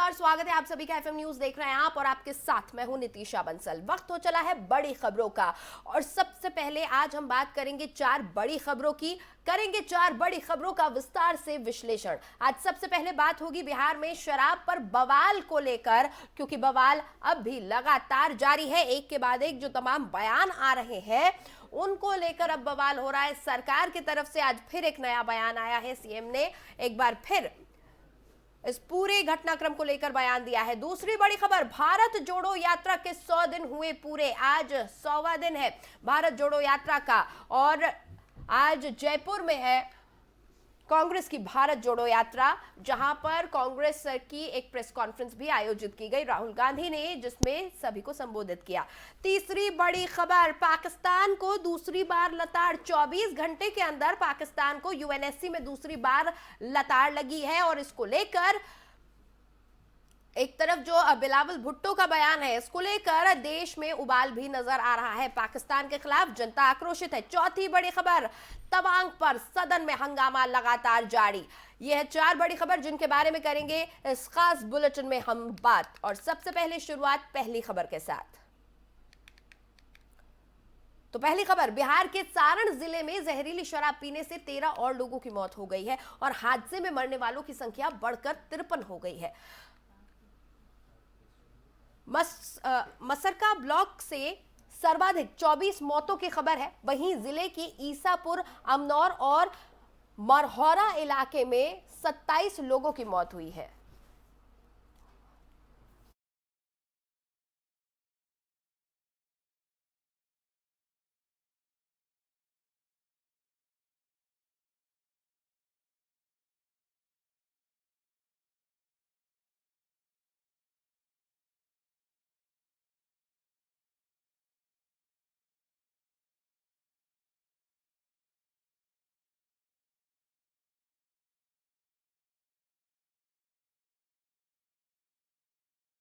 नमस्कार, स्वागत है आप सभी का एफएम न्यूज देख रहे हैं आप और आपके साथ मैं हूं नितिशा बंसल। वक्त हो चला है बड़ी खबरों का और सबसे पहले आज हम बात करेंगे चार बड़ी खबरों की। करेंगे चार बड़ी खबरों का विस्तार से विश्लेषण। आज सबसे पहले बात होगी बिहार में शराब पर बवाल को लेकर, क्योंकि बवाल अब भी लगातार जारी है। एक के बाद एक जो तमाम बयान आ रहे हैं उनको लेकर अब बवाल हो रहा है। सरकार की तरफ से आज फिर एक नया बयान आया है। सीएम ने एक बार फिर इस पूरे घटनाक्रम को लेकर बयान दिया है। दूसरी बड़ी खबर, भारत जोड़ो यात्रा के 100 दिन हुए पूरे। आज 100वां दिन है भारत जोड़ो यात्रा का और आज जयपुर में है कांग्रेस की भारत जोड़ो यात्रा, जहां पर कांग्रेस की एक प्रेस कॉन्फ्रेंस भी आयोजित की गई राहुल गांधी ने, जिसमें सभी को संबोधित किया। तीसरी बड़ी खबर, पाकिस्तान को दूसरी बार लताड़। 24 घंटे के अंदर पाकिस्तान को यूएनएससी में दूसरी बार लताड़ लगी है और इसको लेकर एक तरफ जो बिलावल भुट्टो का बयान है, इसको लेकर देश में उबाल भी नजर आ रहा है। पाकिस्तान के खिलाफ जनता आक्रोशित है। चौथी बड़ी खबर, तवांग पर सदन में हंगामा लगातार जारी। यह है चार बड़ी खबर जिनके बारे में करेंगे इस खास बुलेटिन में हम बात। और सबसे पहले शुरुआत पहली खबर के साथ। तो पहली खबर, बिहार के सारण जिले में जहरीली शराब पीने से 13 और लोगों की मौत हो गई है और हादसे में मरने वालों की संख्या बढ़कर 53 हो गई है। मसरका ब्लॉक से सर्वाधिक 24 मौतों की खबर है। वहीं जिले के ईसापुर, अमनौर और मरहौरा इलाके में 27 लोगों की मौत हुई है।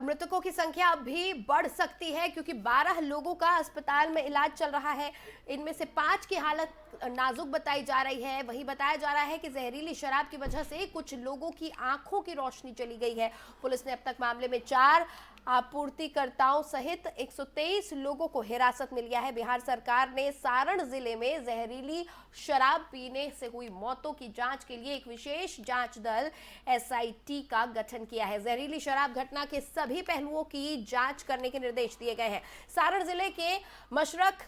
मृतकों की संख्या अब भी बढ़ सकती है क्योंकि 12 लोगों का अस्पताल में इलाज चल रहा है। इनमें से 5 की हालत नाजुक बताई जा रही है। वहीं बताया जा रहा है कि जहरीली शराब की वजह से कुछ लोगों की आंखों की रोशनी चली गई है। पुलिस ने अब तक मामले में 4 आपूर्तिकर्ताओं सहित 123 लोगों को हिरासत में लिया है। बिहार सरकार ने सारण जिले में जहरीली शराब पीने से हुई मौतों की जांच के लिए एक विशेष जांच दल एसआईटी का गठन किया है। जहरीली शराब घटना के सभी पहलुओं की जांच करने के निर्देश दिए गए हैं। सारण जिले के मशरक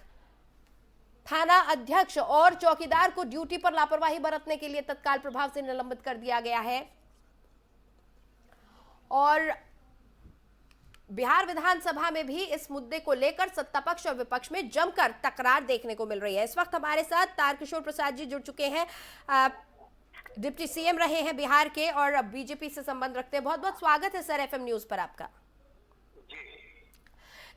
थाना अध्यक्ष और चौकीदार को ड्यूटी पर लापरवाही बरतने के लिए तत्काल प्रभाव से निलंबित कर दिया गया है। और बिहार विधानसभा में भी इस मुद्दे को लेकर सत्ता पक्ष और विपक्ष में जमकर तकरार देखने को मिल रही है। इस वक्त हमारे साथ तारकिशोर प्रसाद जी जुड़ चुके हैं। डिप्टी सीएम रहे हैं बिहार के और बीजेपी से संबंध रखते हैं। बहुत बहुत स्वागत है सर एफएम न्यूज पर आपका।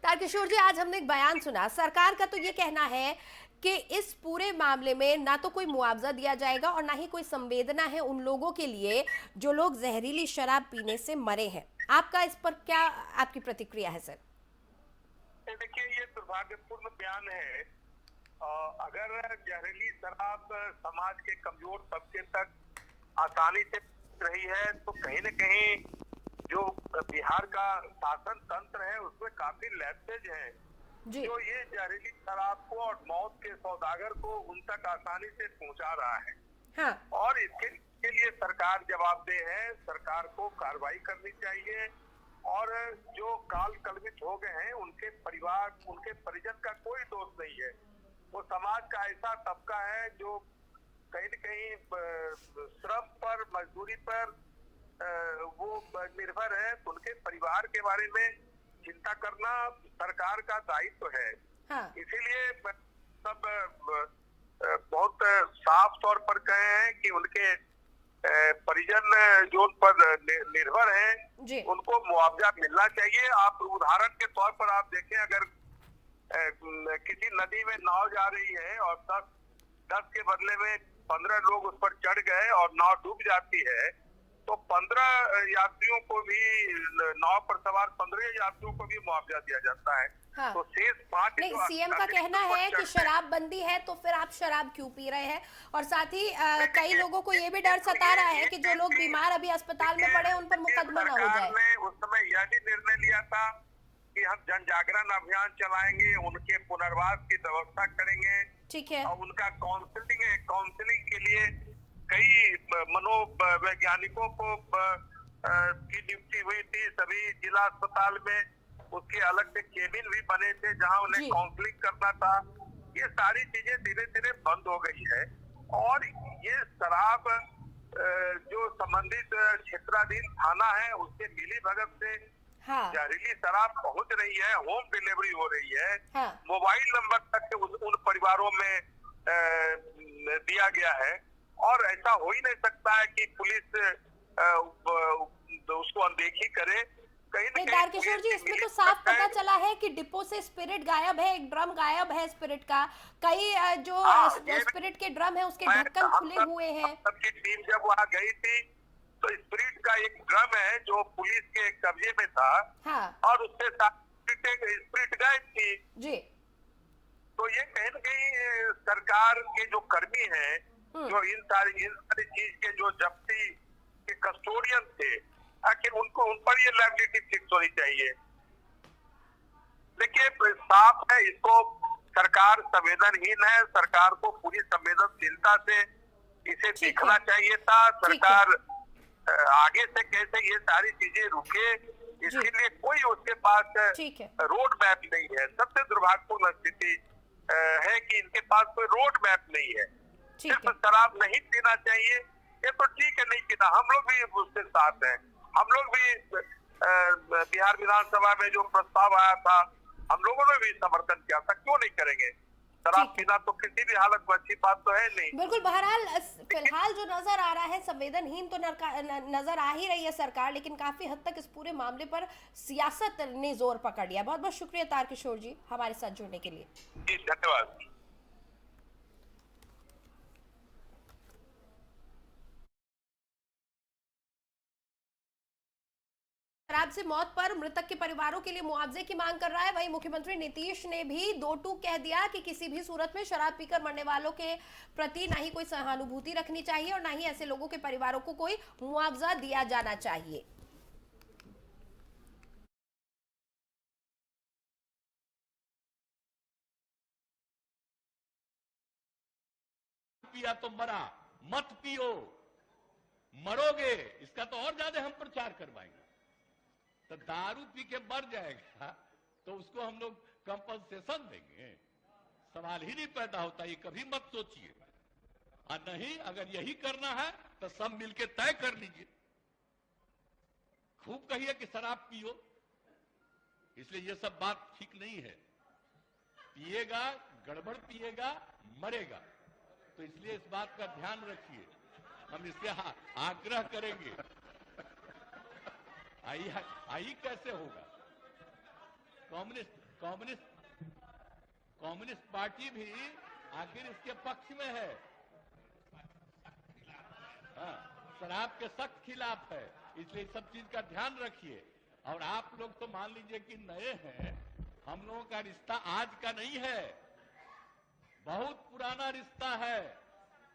तारकिशोर जी, आज हमने एक बयान सुना। सरकार का तो ये कहना है कि इस पूरे मामले में ना तो कोई मुआवजा दिया जाएगा और ना ही कोई संवेदना है उन लोगों के लिए जो लोग जहरीली शराब पीने से मरे हैं। आपका इस पर क्या आपकी प्रतिक्रिया है सर? देखिए, ये दुर्भाग्यपूर्ण बयान है। अगर जहरीली शराब समाज के कमजोर तबके तक आसानी से रही है तो कहीं न कहीं जो बिहार का शासन तंत्र है उसमें काफी लैप्सेज है जो ये जहरीली शराब को और मौत के सौदागर को उन तक आसानी से पहुंचा रहा है। हाँ। और इसके लिए सरकार जवाबदेह है। सरकार को कार्रवाई करनी चाहिए और जो काल कलवित हो गए हैं उनके परिवार, उनके परिजन का कोई दोष नहीं है। वो समाज का ऐसा तबका है जो कहीं न कहीं श्रम पर, मजदूरी पर वो निर्भर है। तो उनके परिवार के बारे में चिंता करना सरकार का दायित्व है। हाँ। इसीलिए सब बहुत साफ तौर पर कहे हैं कि उनके परिजन जो उन पर निर्भर हैं उनको मुआवजा मिलना चाहिए। आप उदाहरण के तौर पर आप देखें, अगर किसी नदी में नाव जा रही है और 10 के बदले में 15 लोग उस पर चढ़ गए और नाव डूब जाती है तो 15 यात्रियों को भी, नाव पर सवार 15 यात्रियों को भी मुआवजा दिया जाता है। हाँ। तो शेष 5 नहीं, जो सीएम का कहना है कि शराबबंदी है तो फिर आप शराब क्यों पी रहे हैं, और साथ ही कई लोगों को ये भी डर सता रहा है कि जो लोग बीमार अभी अस्पताल में पड़े उन पर मुकदमा ना हो जाए। सरकार ने उस समय यह भी निर्णय लिया था कि हम जन जागरण अभियान चलाएंगे, उनके पुनर्वास की व्यवस्था करेंगे। ठीक है। और उनका काउंसलिंग के लिए कई मनोवैज्ञानिकों को की नियुक्ति हुई थी सभी जिला अस्पताल में। उसके अलग से केबिन भी बने थे जहां उन्हें काउंसलिंग करना था। ये सारी चीजें धीरे धीरे बंद हो गई है। और ये शराब जो संबंधित क्षेत्राधीन थाना है उसके मिली भगत से जहरीली शराब पहुंच रही है, होम डिलीवरी हो रही है। मोबाइल नंबर तक उन परिवारों में दिया गया है। और ऐसा हो ही नहीं सकता है कि पुलिस उसको अनदेखी करे। नहीं तारकिशोर जी, इसमें तो साफ पता चला है कि डिपो से स्पिरिट गायब है, एक ड्रम गायब है स्पिरिट का, कई जो स्पिरिट के ड्रम है उसके ढक्कन खुले हुए हैं। सबकी टीम जब वहाँ गई थी तो स्पिरिट का एक ड्रम है जो पुलिस के कब्जे में था। और उससे स्पिरिट गायब थी जी। तो ये कहीं न कहीं सरकार के जो कर्मी हैं, जो इन सारी चीज के जो जब्ती के कस्टोडियन थे, आखिर उन पर ये लायबिलिटी फिक्स होनी चाहिए। देखिए साफ है, इसको सरकार संवेदनहीन है। सरकार को पूरी संवेदनशीलता से इसे देखना चाहिए था। सरकार आगे से कैसे ये सारी चीजें रुके, इसके लिए कोई उसके पास रोड मैप नहीं है। सबसे दुर्भाग्यपूर्ण स्थिति है कि इनके पास कोई रोड मैप नहीं है। सिर्फ शराब नहीं पीना चाहिए, ये तो ठीक है, नहीं पीना, हम लोग भी उसके साथ हैं। हम लोग भी बिहार विधानसभा में जो प्रस्ताव आया था हम लोगों ने भी समर्थन किया था, क्यों नहीं करेंगे। शराब पीना तो किसी भी हालत में अच्छी बात तो है नहीं। बिल्कुल। बहरहाल फिलहाल जो नजर आ रहा है संवेदनहीन तो नजर आ ही रही है सरकार, लेकिन काफी हद तक इस पूरे मामले पर सियासत ने जोर पकड़ लिया। बहुत बहुत शुक्रिया तारकिशोर जी हमारे साथ जुड़ने के लिए। जी धन्यवाद। शराब से मौत पर मृतक के परिवारों के लिए मुआवजे की मांग कर रहा है। वहीं मुख्यमंत्री नीतीश ने भी दो टूक कह दिया कि किसी भी सूरत में शराब पीकर मरने वालों के प्रति ना ही कोई सहानुभूति रखनी चाहिए और ना ही ऐसे लोगों के परिवारों को कोई मुआवजा दिया जाना चाहिए। पिया तो मरा, मत पियो, मरोगे, इसका तो और ज्यादा हम प्रचार करवाएंगे। तो दारू पी के मर जाएगा तो उसको हम लोग कंपनसेशन देंगे, सवाल ही नहीं पैदा होता। ये कभी मत सोचिए। और नहीं, अगर यही करना है तो सब मिलके तय कर लीजिए। खूब कहिए कि शराब पियो, इसलिए ये सब बात ठीक नहीं है। पिएगा, गड़बड़ पिएगा, मरेगा। तो इसलिए इस बात का ध्यान रखिए। हम इससे आग्रह करेंगे। आई कैसे होगा? कम्युनिस्ट पार्टी भी आखिर इसके पक्ष में है। शराब के सख्त खिलाफ है, इसलिए सब चीज का ध्यान रखिए। और आप लोग तो मान लीजिए कि नए हैं, हम लोगों का रिश्ता आज का नहीं है, बहुत पुराना रिश्ता है।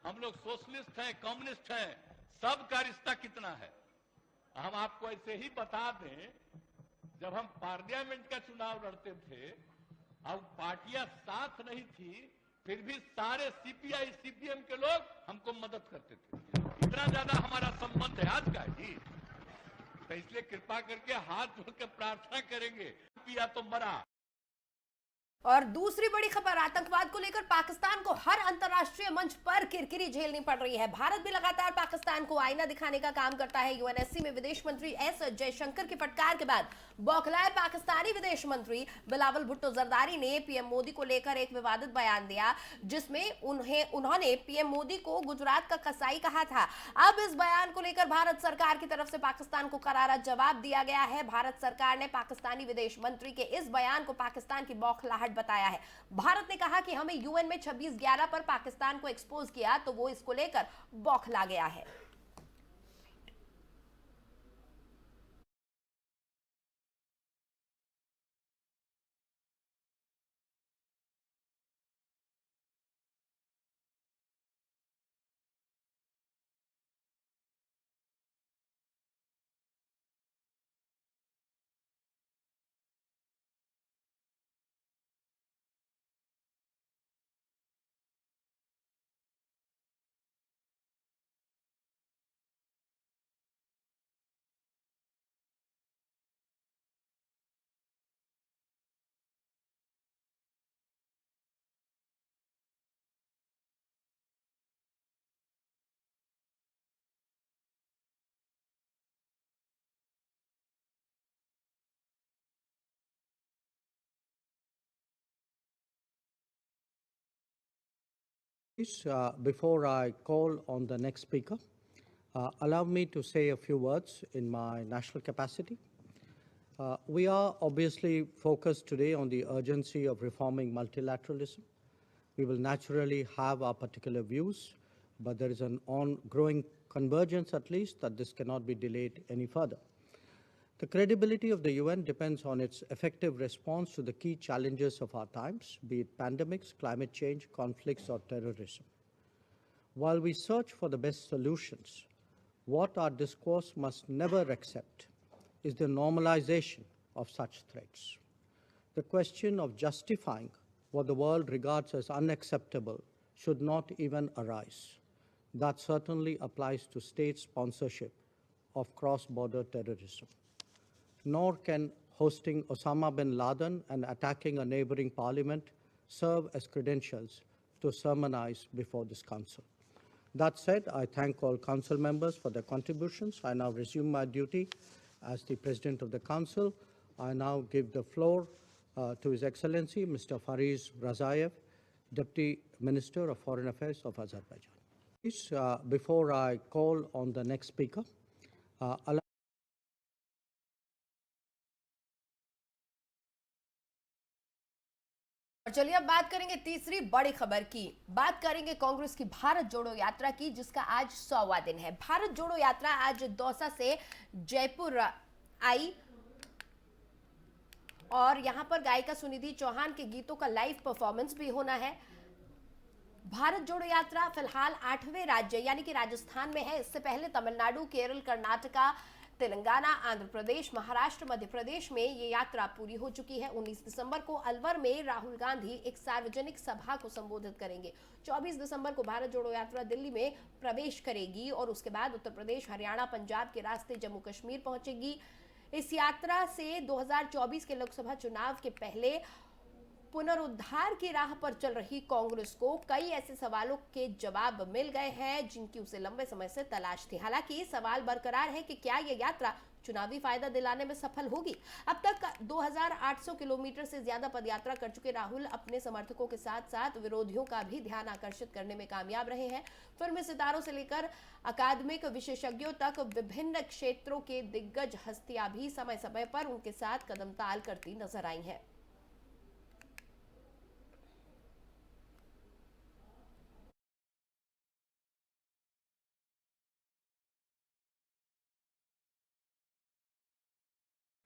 हम लोग सोशलिस्ट हैं, कम्युनिस्ट हैं, सबका रिश्ता कितना है। हम आपको ऐसे ही बता दें, जब हम पार्लियामेंट का चुनाव लड़ते थे और पार्टियां साथ नहीं थी, फिर भी सारे सीपीआई सीपीएम के लोग हमको मदद करते थे। इतना ज्यादा हमारा संबंध है आज का ही। तो इसलिए कृपा करके हाथ जोड़ के प्रार्थना करेंगे, पिया तो मरा। और दूसरी बड़ी खबर, आतंकवाद को लेकर पाकिस्तान को हर अंतर्राष्ट्रीय मंच पर किरकिरी झेलनी पड़ रही है। भारत भी लगातार पाकिस्तान को आईना दिखाने का काम करता है। यूएनएससी में विदेश मंत्री एस जयशंकर की फटकार के बाद बौखलाए पाकिस्तानी विदेश मंत्री बिलावल भुट्टो जरदारी ने पीएम मोदी को लेकर एक विवादित बयान दिया, जिसमें उन्होंने पीएम मोदी को गुजरात का कसाई कहा था। अब इस बयान को लेकर भारत सरकार की तरफ से पाकिस्तान को करारा जवाब दिया गया है। भारत सरकार ने पाकिस्तानी विदेश मंत्री के इस बयान को पाकिस्तान की बौखलाहट बताया है। भारत ने कहा कि हमें यूएन में 26/11 पर पाकिस्तान को एक्सपोज किया तो वो इसको लेकर बौखला गया है। Before I call on the next speaker, allow me to say a few words in my national capacity. We are obviously focused today on the urgency of reforming multilateralism. We will naturally have our particular views, but there is an ongoing convergence, at least, that this cannot be delayed any further. The credibility of the UN depends on its effective response to the key challenges of our times, be it pandemics, climate change, conflicts, or terrorism. While we search for the best solutions, what our discourse must never accept is the normalization of such threats. The question of justifying what the world regards as unacceptable should not even arise. That certainly applies to state sponsorship of cross-border terrorism. Nor can hosting Osama bin Laden and attacking a neighboring parliament serve as credentials to sermonize before this council. That said, I thank all council members for their contributions. I now resume my duty as the President of the Council. I now give the floor to His Excellency, Mr. Fariz Razaev, Deputy Minister of Foreign Affairs of Azerbaijan. Before I call on the next speaker, और चलिए अब बात करेंगे तीसरी बड़ी खबर की। बात करेंगे कांग्रेस की भारत जोड़ो यात्रा की, जिसका आज 100वां दिन है। भारत जोड़ो यात्रा आज दौसा से जयपुर आई और यहां पर गायिका सुनिधि चौहान के गीतों का लाइव परफॉर्मेंस भी होना है। भारत जोड़ो यात्रा फिलहाल 8वें राज्य यानी कि राजस्थान में है। इससे पहले तमिलनाडु, केरल, कर्नाटका, तेलंगाना, आंध्र प्रदेश, महाराष्ट्र, मध्य प्रदेश में ये यात्रा पूरी हो चुकी है। 19 दिसंबर को अलवर में राहुल गांधी एक सार्वजनिक सभा को संबोधित करेंगे। 24 दिसंबर को भारत जोड़ो यात्रा दिल्ली में प्रवेश करेगी और उसके बाद उत्तर प्रदेश, हरियाणा, पंजाब के रास्ते जम्मू कश्मीर पहुंचेगी। इस यात्रा से 2024 के लोकसभा चुनाव के पहले पुनरुद्धार की राह पर चल रही कांग्रेस को कई ऐसे सवालों के जवाब मिल गए हैं जिनकी उसे लंबे समय से तलाश थी। हालांकि सवाल बरकरार है कि क्या यह यात्रा चुनावी फायदा दिलाने में सफल होगी। अब तक 2800 किलोमीटर से ज्यादा पदयात्रा कर चुके राहुल अपने समर्थकों के साथ साथ विरोधियों का भी ध्यान आकर्षित करने में कामयाब रहे हैं। फिल्मी सितारों से लेकर अकादमिक विशेषज्ञों तक विभिन्न क्षेत्रों के दिग्गज हस्तियां भी समय समय पर उनके साथ कदमताल करती नजर आई हैं।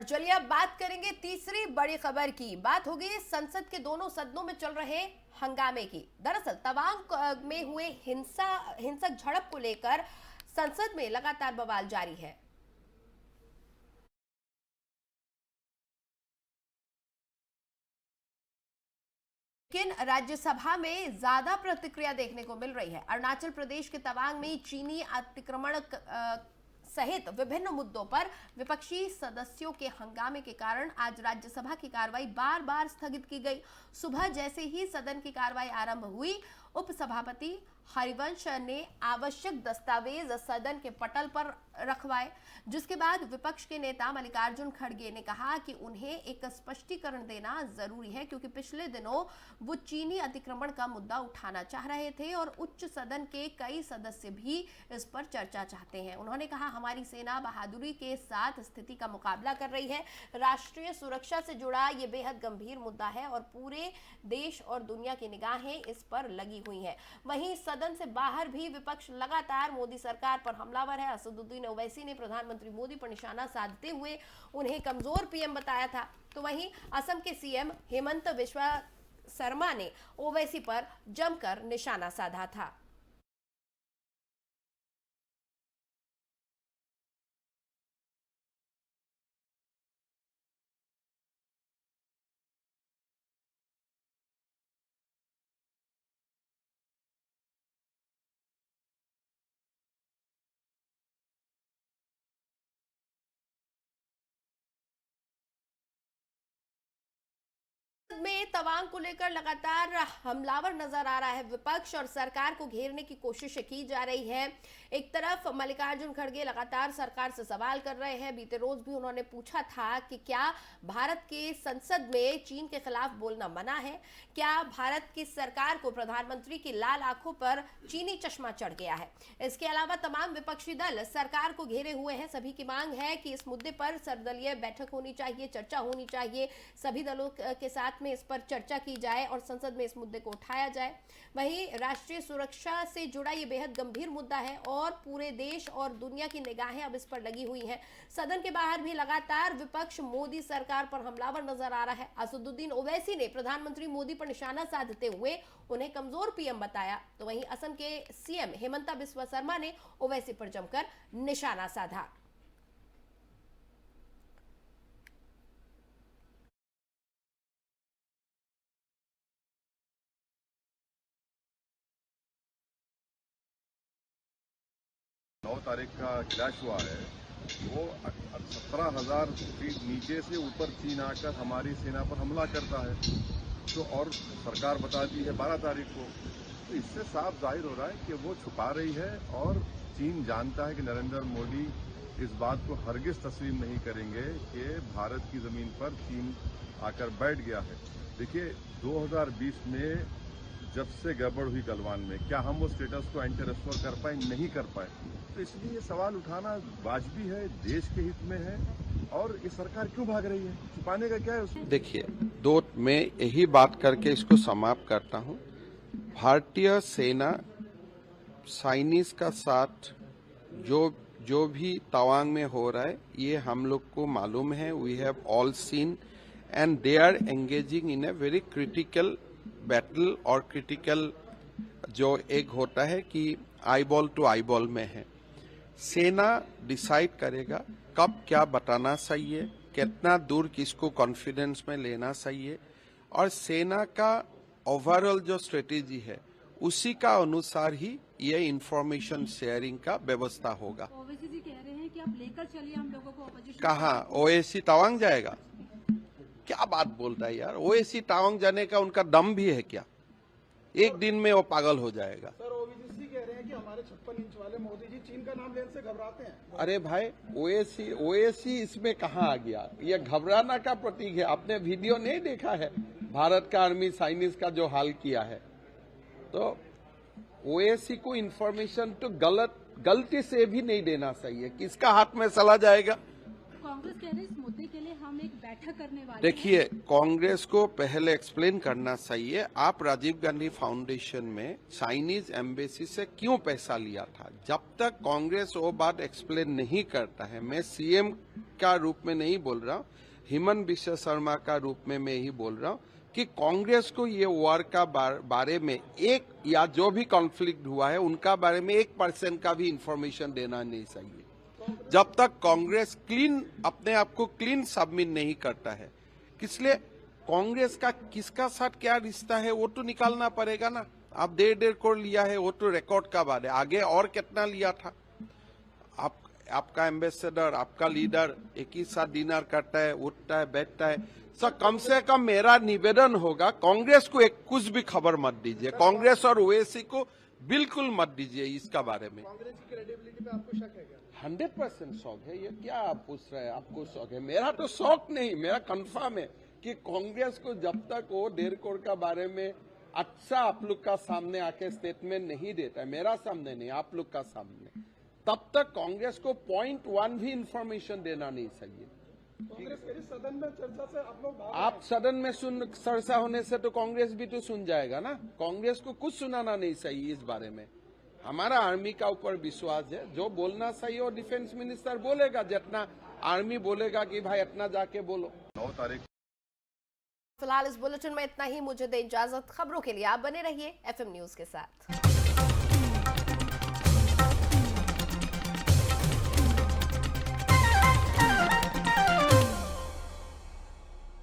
चलिए अब बात करेंगे तीसरी बड़ी खबर की। बात होगी संसद के दोनों सदनों में चल रहे हंगामे की। दरअसल तवांग में हुए हिंसक झड़प को लेकर संसद में लगातार बवाल जारी है। लेकिन राज्यसभा में ज्यादा प्रतिक्रिया देखने को मिल रही है। अरुणाचल प्रदेश के तवांग में चीनी अतिक्रमण सहित विभिन्न मुद्दों पर विपक्षी सदस्यों के हंगामे के कारण आज राज्यसभा की कार्रवाई बार बार स्थगित की गई। सुबह जैसे ही सदन की कार्रवाई आरंभ हुई, उपसभापति हरिवंश ने आवश्यक दस्तावेज सदन के पटल पर रखवाए, जिसके बाद विपक्ष के नेता मल्लिकार्जुन खड़गे ने कहा कि उन्हें एक स्पष्टीकरण देना जरूरी है क्योंकि पिछले दिनों वो चीनी अतिक्रमण का मुद्दा उठाना चाह रहे थे और उच्च सदन के कई सदस्य भी इस पर चर्चा चाहते हैं। उन्होंने कहा, हमारी सेना बहादुरी के साथ स्थिति का मुकाबला कर रही है। राष्ट्रीय सुरक्षा से जुड़ा ये बेहद गंभीर मुद्दा है और पूरे देश और दुनिया की निगाहें इस पर लगी हुई हैं। वहीं सदन से बाहर भी विपक्ष लगातार मोदी सरकार पर हमलावर है। असदुद्दीन ओवैसी ने प्रधानमंत्री मोदी पर निशाना साधते हुए उन्हें कमजोर पीएम बताया था, तो वहीं असम के सीएम हेमंत बिस्वा शर्मा ने ओवैसी पर जमकर निशाना साधा था। में तवांग को लेकर लगातार हमलावर नजर आ रहा है विपक्ष और सरकार को घेरने की कोशिश की जा रही है। एक तरफ मल्लिकार्जुन खड़गे लगातार सरकार से सवाल कर रहे हैं। बीते रोज भी उन्होंने पूछा था कि क्या भारत के संसद में चीन के खिलाफ बोलना मना है, क्या भारत की सरकार को प्रधानमंत्री की लाल आंखों पर चीनी चश्मा चढ़ गया है। इसके अलावा तमाम विपक्षी दल सरकार को घेरे हुए हैं। सभी की मांग है कि इस मुद्दे पर सर्वदलीय बैठक होनी चाहिए, चर्चा होनी चाहिए, सभी दलों के साथ में इस पर चर्चा की जाए और संसद में इस मुद्दे को उठाया जाए। वहीं राष्ट्रीय सुरक्षा से जुड़ा ये बेहद गंभीर मुद्दा है और पूरे देश और दुनिया की निगाहें अब इस पर लगी हुई हैं। सदन के बाहर भी लगातार विपक्ष मोदी सरकार पर हमलावर नजर आ रहा है। असदुद्दीन ओवैसी ने प्रधानमंत्री मोदी पर निशाना साधते हुए उन्हें कमजोर पीएम बताया, तो वहीं असम के सीएम हेमंता बिस्वा शर्मा ने ओवैसी पर जमकर निशाना साधा। तारीख का क्रैश हुआ है वो 17,000 फीट नीचे से ऊपर चीन आकर हमारी सेना पर हमला करता है, तो और सरकार बताती है 12 तारीख को। तो इससे साफ जाहिर हो रहा है कि वो छुपा रही है और चीन जानता है कि नरेंद्र मोदी इस बात को हरगिज तस्लीम नहीं करेंगे कि भारत की जमीन पर चीन आकर बैठ गया है। देखिए 2020 में जब से गड़बड़ हुई गलवान में, क्या हम वो स्टेटस को एंटी रेस्टोर कर पाए? नहीं कर पाए। तो इसलिए ये सवाल उठाना वाजिबी है, देश के हित में है। और ये सरकार क्यों भाग रही है? छुपाने का क्या है उसमें? देखिए, मैं यही बात करके इसको समाप्त करता हूं। भारतीय सेना चाइनीज का साथ जो भी तवांग में हो रहा है, ये हम लोग को मालूम है। We have all seen and they are engaging in a very critical battle, और क्रिटिकल जो एक होता है कि आईबॉल टू आईबॉल में है। सेना डिसाइड करेगा कब क्या बताना चाहिए, कितना दूर किसको कॉन्फिडेंस में लेना चाहिए, और सेना का ओवरऑल जो स्ट्रेटेजी है उसी का अनुसार ही ये इंफॉर्मेशन शेयरिंग का व्यवस्था होगा। ओवैसी जी कह रहे हैं कि आप लेकर चलिए हम लोगों को ऑपोजिशन। कहाँ ओवैसी तवांग जाएगा? क्या बात बोलता है यार, ओवैसी तवांग जाने का उनका दम भी है क्या? एक दिन में वो पागल हो जाएगा। सर ओवैसी कह रहे हैं कि हमारे 56 इंच वाले मोदी जी चीन का नाम लेने से घबराते हैं। अरे भाई, ओवैसी इसमें कहाँ आ गया? ये घबराना का प्रतीक है। आपने वीडियो नहीं देखा है भारत का आर्मी चाइनीज का जो हाल किया है? तो ओवैसी को इन्फॉर्मेशन तो गलती से भी नहीं देना चाहिए। किसका हाथ में चला जाएगा? कांग्रेस कह रही है इस मुद्दे के लिए हम एक बैठक करने वाले हैं। देखिए, कांग्रेस को पहले एक्सप्लेन करना चाहिए, आप राजीव गांधी फाउंडेशन में चाइनीज एम्बेसी से क्यों पैसा लिया था। जब तक कांग्रेस वो बात एक्सप्लेन नहीं करता है, मैं सीएम का रूप में नहीं बोल रहा हूँ, हेमंत बिस्वा शर्मा का रूप में मैं ही बोल रहा हूँ कि कांग्रेस को ये वॉर का बारे में एक या जो भी कॉन्फ्लिक्ट हुआ है उनका बारे में 1% का भी इंफॉर्मेशन देना नहीं चाहिए। जब तक कांग्रेस अपने आप को क्लीन सबमिट नहीं करता है, इसलिए कांग्रेस का किसका साथ क्या रिश्ता है वो तो निकालना पड़ेगा ना। आप 1.5 करोड़ लिया है वो तो रिकॉर्ड का बात है, आगे और कितना लिया था? आपका एम्बेसडर, आपका लीडर एक ही साथ डिनर करता है, उठता है, बैठता है। सर, कम से कम मेरा निवेदन होगा, कांग्रेस को कुछ भी खबर मत दीजिए, कांग्रेस और ओवैसी को बिल्कुल मत दीजिए इसका बारे में। कांग्रेस की क्रेडिबिलिटी पे आपको शक है क्या? 100% शौक है। ये क्या आप पूछ रहे हैं? आपको शौक है? मेरा तो शौक नहीं, मेरा कंफर्म है कि कांग्रेस को जब तक वो 1.5 करोड़ का बारे में अच्छा आप लोग का सामने आके स्टेटमेंट नहीं देता है, मेरा सामने नहीं, आप लोग का सामने, तब तक कांग्रेस को 0.1 भी इंफॉर्मेशन देना नहीं चाहिए। कांग्रेस कह रही सदन में चर्चा से आप लोग आप सदन में चर्चा होने से तो कांग्रेस भी तो सुन जाएगा ना। कांग्रेस को कुछ सुनाना नहीं चाहिए इस बारे में। हमारा आर्मी का ऊपर विश्वास है, जो बोलना चाहिए और डिफेंस मिनिस्टर बोलेगा, जितना आर्मी बोलेगा कि भाई इतना जाके बोलो। 9 तारीख। फिलहाल इस बुलेटिन में इतना ही। मुझे दे इजाजत। खबरों के लिए आप बने रहिए FM न्यूज के साथ।